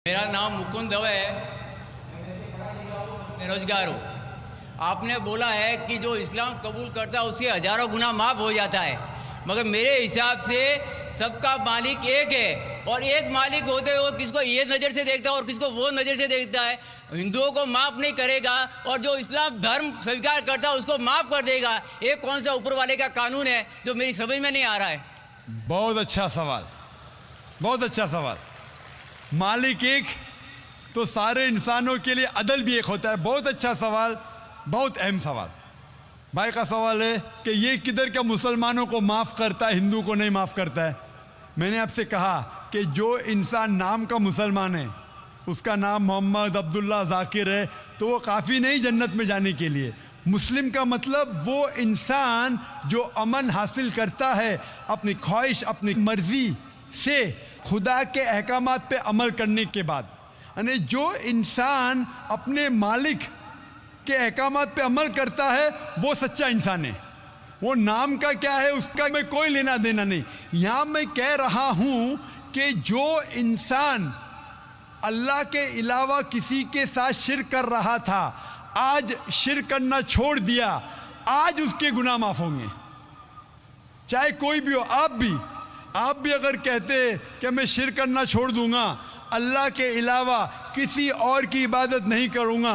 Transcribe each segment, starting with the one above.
मेरा नाम मुकुंद दवे है, बेरोजगार हूँ। आपने बोला है कि जो इस्लाम कबूल करता है उसके हजारों गुनाह माफ़ हो जाता है, मगर मेरे हिसाब से सबका मालिक एक है और एक मालिक होते हुए किसको ये नज़र से देखता है और किसको वो नज़र से देखता है। हिंदुओं को माफ़ नहीं करेगा और जो इस्लाम धर्म स्वीकार करता है उसको माफ़ कर देगा। ये कौन सा ऊपर वाले का कानून है जो मेरी समझ में नहीं आ रहा है। बहुत अच्छा सवाल, बहुत अच्छा सवाल। मालिक एक तो सारे इंसानों के लिए अदल भी एक होता है। बहुत अच्छा सवाल, बहुत अहम सवाल। भाई का सवाल है कि ये किधर का मुसलमानों को माफ़ करता है, हिंदू को नहीं माफ़ करता है। मैंने आपसे कहा कि जो इंसान नाम का मुसलमान है, उसका नाम मोहम्मद, अब्दुल्ला, जाकिर है, तो वो काफ़ी नहीं जन्नत में जाने के लिए। मुस्लिम का मतलब वो इंसान जो अमन हासिल करता है अपनी ख्वाहिश, अपनी मर्जी से खुदा के अहकामात पे अमल करने के बाद। यानी जो इंसान अपने मालिक के अहकामात पे अमल करता है वो सच्चा इंसान है। वो नाम का क्या है उसका मैं कोई लेना देना नहीं। यहाँ मैं कह रहा हूँ कि जो इंसान अल्लाह के अलावा किसी के साथ शिर्क कर रहा था, आज शिर्क करना छोड़ दिया, आज उसके गुनाह माफ़ होंगे। चाहे कोई भी हो, आप भी अगर कहते कि मैं शिर्क करना छोड़ दूंगा, अल्लाह के अलावा किसी और की इबादत नहीं करूंगा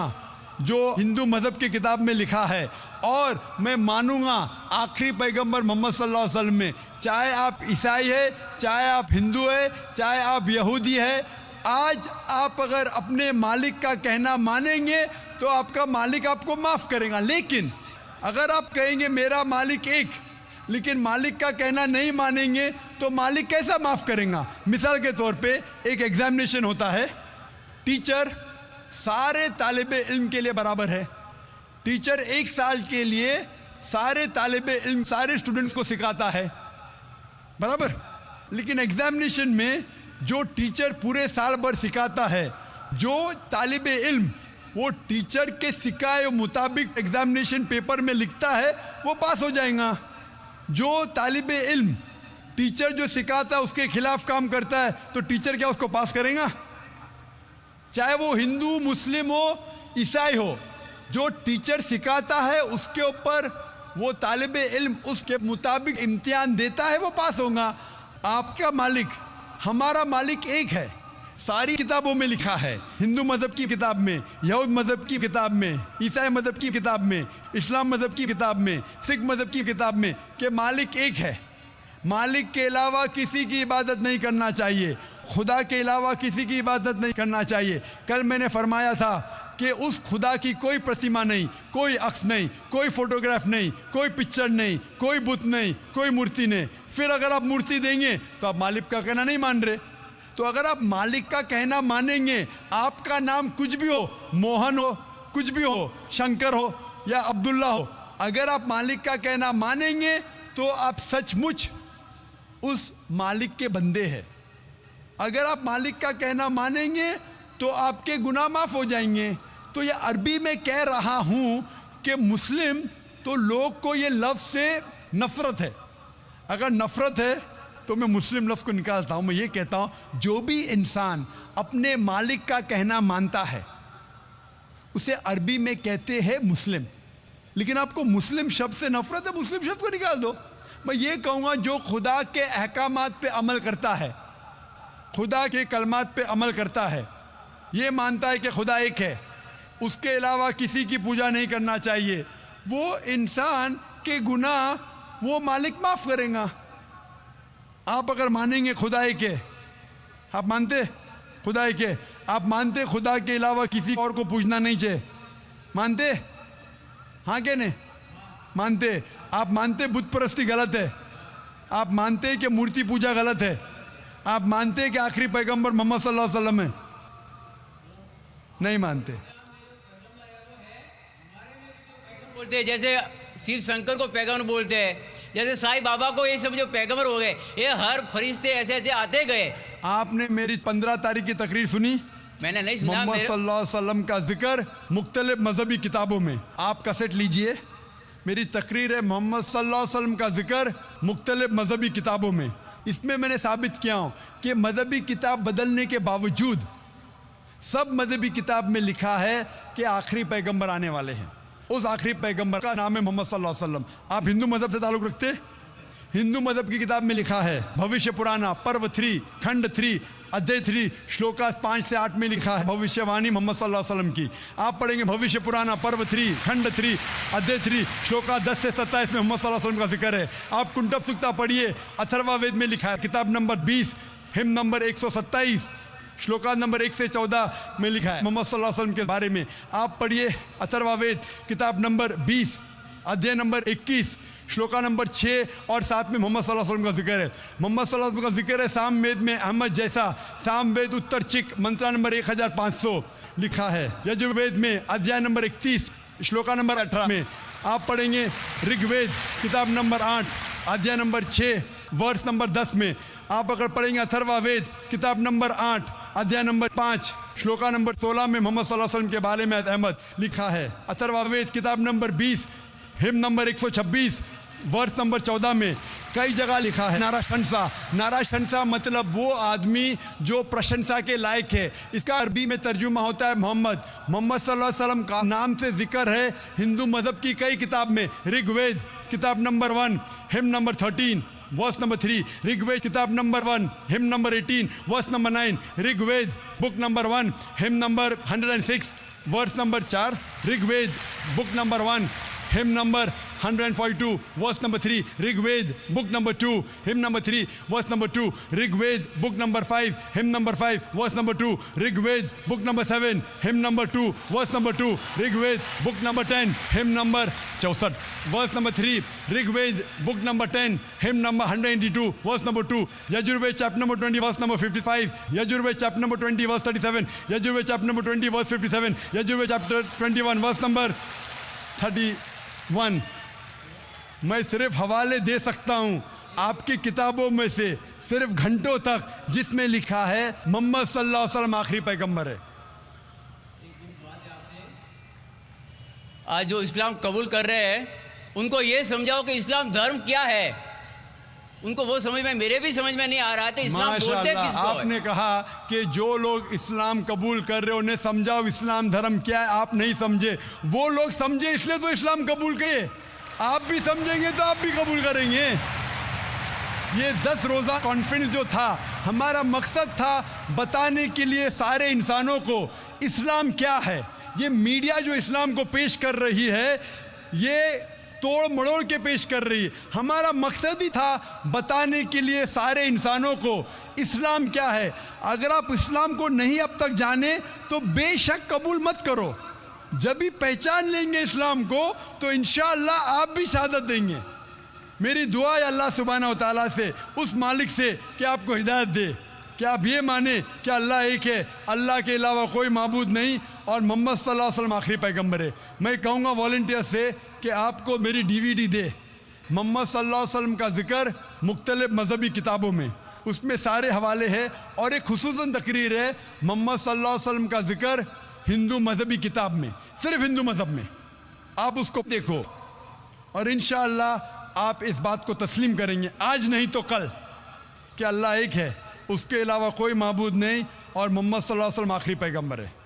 जो हिंदू मज़हब की किताब में लिखा है, और मैं मानूंगा आखिरी पैगंबर मोहम्मद सल्लल्लाहु अलैहि वसल्लम में, चाहे आप ईसाई है, चाहे आप हिंदू है, चाहे आप यहूदी है, आज आप अगर अपने मालिक का कहना मानेंगे तो आपका मालिक आपको माफ़ करेगा। लेकिन अगर आप कहेंगे मेरा मालिक एक, लेकिन मालिक का कहना नहीं मानेंगे तो मालिक कैसा माफ़ करेगा। मिसाल के तौर पे एक एग्जामिनेशन होता है, टीचर सारे तालिबे इल्म के लिए बराबर है। टीचर एक साल के लिए सारे तालिबे इल्म, सारे स्टूडेंट्स को सिखाता है, बराबर। लेकिन एग्जामिनेशन में जो टीचर पूरे साल भर सिखाता है, जो तालिबे इल्म वो टीचर के सिखाए मुताबिक एग्जामिनेशन पेपर में लिखता है, वो पास हो जाएगा। जो तालिबे इल्म टीचर जो सिखाता है उसके खिलाफ काम करता है तो टीचर क्या उसको पास करेगा? चाहे वो हिंदू, मुस्लिम हो, ईसाई हो, जो टीचर सिखाता है उसके ऊपर वो तालिबे इल्म उसके मुताबिक इम्तिहान देता है, वो पास होगा। आपका मालिक, हमारा मालिक एक है। सारी किताबों में लिखा है, हिंदू मज़हब की किताब में, यहूद मज़हब की किताब में, ईसाई मज़हब की किताब में, इस्लाम मज़हब की किताब में, सिख मज़हब की किताब में, कि मालिक एक है। मालिक के अलावा किसी की इबादत नहीं करना चाहिए, खुदा के अलावा किसी की इबादत नहीं करना चाहिए। कल मैंने फरमाया था कि उस खुदा की कोई प्रतिमा नहीं, कोई अक्स नहीं, कोई फोटोग्राफ नहीं, कोई पिक्चर नहीं, कोई बुत नहीं, कोई मूर्ति नहीं। फिर अगर आप मूर्ति देंगे तो आप मालिक का कहना नहीं मान रहे। तो अगर आप मालिक का कहना मानेंगे, आपका नाम कुछ भी हो, मोहन हो, कुछ भी हो, शंकर हो या अब्दुल्ला हो, अगर आप मालिक का कहना मानेंगे तो आप सचमुच उस मालिक के बंदे हैं। अगर आप मालिक का कहना मानेंगे तो आपके गुनाह माफ़ हो जाएंगे। तो ये अरबी में कह रहा हूँ कि मुस्लिम तो लोग को ये लफ्ज़ से नफ़रत है। अगर नफ़रत है तो मैं मुस्लिम लफ्ज़ को निकालता हूँ। मैं ये कहता हूँ जो भी इंसान अपने मालिक का कहना मानता है उसे अरबी में कहते हैं मुस्लिम। लेकिन आपको मुस्लिम शब्द से नफ़रत है, मुस्लिम शब्द को निकाल दो। मैं ये कहूँगा जो खुदा के अहकामात पे अमल करता है, खुदा के कलमात पे अमल करता है, ये मानता है कि खुदा एक है, उसके अलावा किसी की पूजा नहीं करना चाहिए, वो इंसान के गुनाह वो मालिक माफ़ करेगा। आप अगर मानेंगे खुदा एक है, आप मानते खुदा एक है, आप मानते खुदा के अलावा किसी और को पूजना नहीं चाहिए, मानते? हाँ क्या नहीं मानते? आप मानते बुत परस्ती गलत है, आप मानते कि मूर्ति पूजा गलत है, आप मानते कि आखिरी पैगंबर मोहम्मद सल्लल्लाहु अलैहि वसल्लम है? नहीं मानते। बोलते हैं जैसे शिव शंकर को पैगंबर बोलते हैं, जैसे साईं बाबा को ये सब जो पैगंबर हो गए, ये हर फरिश्ते ऐसे ऐसे आते गए। आपने मेरी 15 तारीख की तकरीर सुनी? मैंने नहीं सुना। मोहम्मद सल्लल्लाहु अलैहि वसल्लम का जिक्र मुख्तलिफ मजहबी किताबों में, आप कैसेट लीजिए, मेरी तकरीर है मोहम्मद सल्लल्लाहु अलैहि वसल्लम का जिक्र मुख्तलिफ मजहबी किताबों में। इसमें मैंने साबित किया हूँ कि मजहबी किताब बदलने के बावजूद सब मजहबी किताब में लिखा है कि आखिरी पैगंबर आने वाले हैं। उस आखिरी पैगंबर का नाम है मोहम्मद सल्लल्लाहु अलैहि वसल्लम। आप हिंदू मजहब से ताल्लुक़ रखते? हिंदू मजहब की किताब में लिखा है, भविष्य पुराना पर्व 3 खंड 3 अध्याय 3 श्लोका 5 से 8 में लिखा है भविष्यवाणी मोहम्मद सल्लल्लाहु अलैहि वसल्लम की। आप पढ़ेंगे भविष्य पुराना पर्व 3 खंड 3 अध्याय 3 श्लोका 10 से 27 में मोहम्मद सल्लल्लाहु अलैहि वसल्लम का जिक्र है। आप कुंडब सुक्ता पढ़िए, अथर्वा वेद में लिखा है, किताब number 20 him number 127 shloka number 1 से 14 में लिखा है मोहम्मद सल्लल्लाहु अलैहि वसल्लम के बारे में। आप पढ़िए अथर्वा वेद किताब नंबर 20 अध्याय नंबर 21 श्लोका नंबर 6 और 7 में मोहम्मद सल्लल्लाहु अलैहि वसल्लम का जिक्र है। मोहम्मद सल्लल्लाहु अलैहि वसल्लम का जिक्र है साम वेद में अहमद जैसा, साम वेद उत्तर चिक मंत्रा नंबर 1500 लिखा है। यजुर्वेद में अध्याय नंबर 31 श्लोका नंबर 18 में। आप पढ़ेंगे ऋग्वेद किताब नंबर 8 अध्याय नंबर 6 वर्ष नंबर 10 में। आप अगर पढ़ेंगे अथर्वा वेद किताब नंबर 8 अध्याय नंबर 5 श्लोका नंबर 16 में मोहम्मद सल्लल्लाहु अलैहि वसल्लम के बारे में अहमद लिखा है। अथर्वा वेद किताब नंबर 20 हिम नंबर 126 वर्ष नंबर 14 में कई जगह लिखा है नाराशंसा मतलब वो आदमी जो प्रशंसा के लायक है। इसका अरबी में तर्जुमा होता है मोहम्मद सल्लल्लाहु अलैहि वसल्लम का नाम से जिक्र है हिंदू मज़हब की कई किताब में। ऋग्वेद किताब number 1 hymn number 13 verse number 3, Rigveda किताब number 1 hymn number 18 verse number 9, Rigveda book number 1 hymn number 106 verse number 4, Rigveda book number 1 hymn number 142 verse number 3, Rigveda book number 2 hymn number 3 verse number 2, Rigveda book number 5 hymn number 5 verse number 2, Rigveda book number 7 hymn number 2 verse number 2, Rigveda book number 10 hymn number 64 verse number 3, Rigveda book number 10 hymn number 182 verse number 2, Yajurveda chapter number 20 verse number 55, Yajurveda chapter number 20 verse 37, Yajurveda chapter number 20 verse 57, Yajurveda chapter 21 verse number 31। मैं सिर्फ हवाले दे सकता हूँ आपकी किताबों में से सिर्फ घंटों तक जिसमें लिखा है मोहम्मद सल्लल्लाहु अलैहि वसल्लम आखिरी पैगंबर है। आज जो इस्लाम कबूल कर रहे हैं उनको ये समझाओ कि इस्लाम धर्म क्या है। उनको वो समझ में, मेरे भी समझ में नहीं आ रहा था इस्लाम बोलते किसको है। आपने कहा कि जो लोग इस्लाम कबूल कर रहे हो उन्हें समझाओ इस्लाम धर्म क्या है। आप नहीं समझे, वो लोग समझे इसलिए तो इस्लाम कबूल किए। आप भी समझेंगे तो आप भी कबूल करेंगे। ये 10 रोज़ा कॉन्फ्रेंस जो था, हमारा मकसद था बताने के लिए सारे इंसानों को इस्लाम क्या है। ये मीडिया जो इस्लाम को पेश कर रही है ये तोड़ मड़ोड़ के पेश कर रही है। हमारा मकसद ही था बताने के लिए सारे इंसानों को इस्लाम क्या है। अगर आप इस्लाम को नहीं अब तक जाने तो बेशक कबूल मत करो। जब भी पहचान लेंगे इस्लाम को तो इंशाअल्लाह आप भी शहादत देंगे। मेरी दुआ है अल्लाह सुब्हानहू व तआला से, उस मालिक से कि आपको हिदायत दे कि आप ये माने कि अल्लाह एक है, अल्लाह के अलावा कोई माबूद नहीं और मोहम्मद सल्लल्लाहु अलैहि वसल्लम आखिरी पैगंबर है। मैं कहूँगा वॉलंटियर से कि आपको मेरी DVD दे, मोहम्मद सल्लल्लाहु अलैहि वसल्लम का जिक्र मुख्तलिफ मजहबी किताबों में, उसमें सारे हवाले हैं और एक खुसूसन तकरीर है मोहम्मद सल्लल्लाहु अलैहि वसल्लम का जिक्र हिंदू मजहबी किताब में, सिर्फ हिंदू मजहब में। आप उसको देखो और इंशाअल्लाह आप इस बात को तस्लीम करेंगे आज नहीं तो कल कि अल्लाह एक है, उसके अलावा कोई माबूद नहीं और मोहम्मद सल्लल्लाहु अलैहि वसल्लम आखिरी पैगंबर है।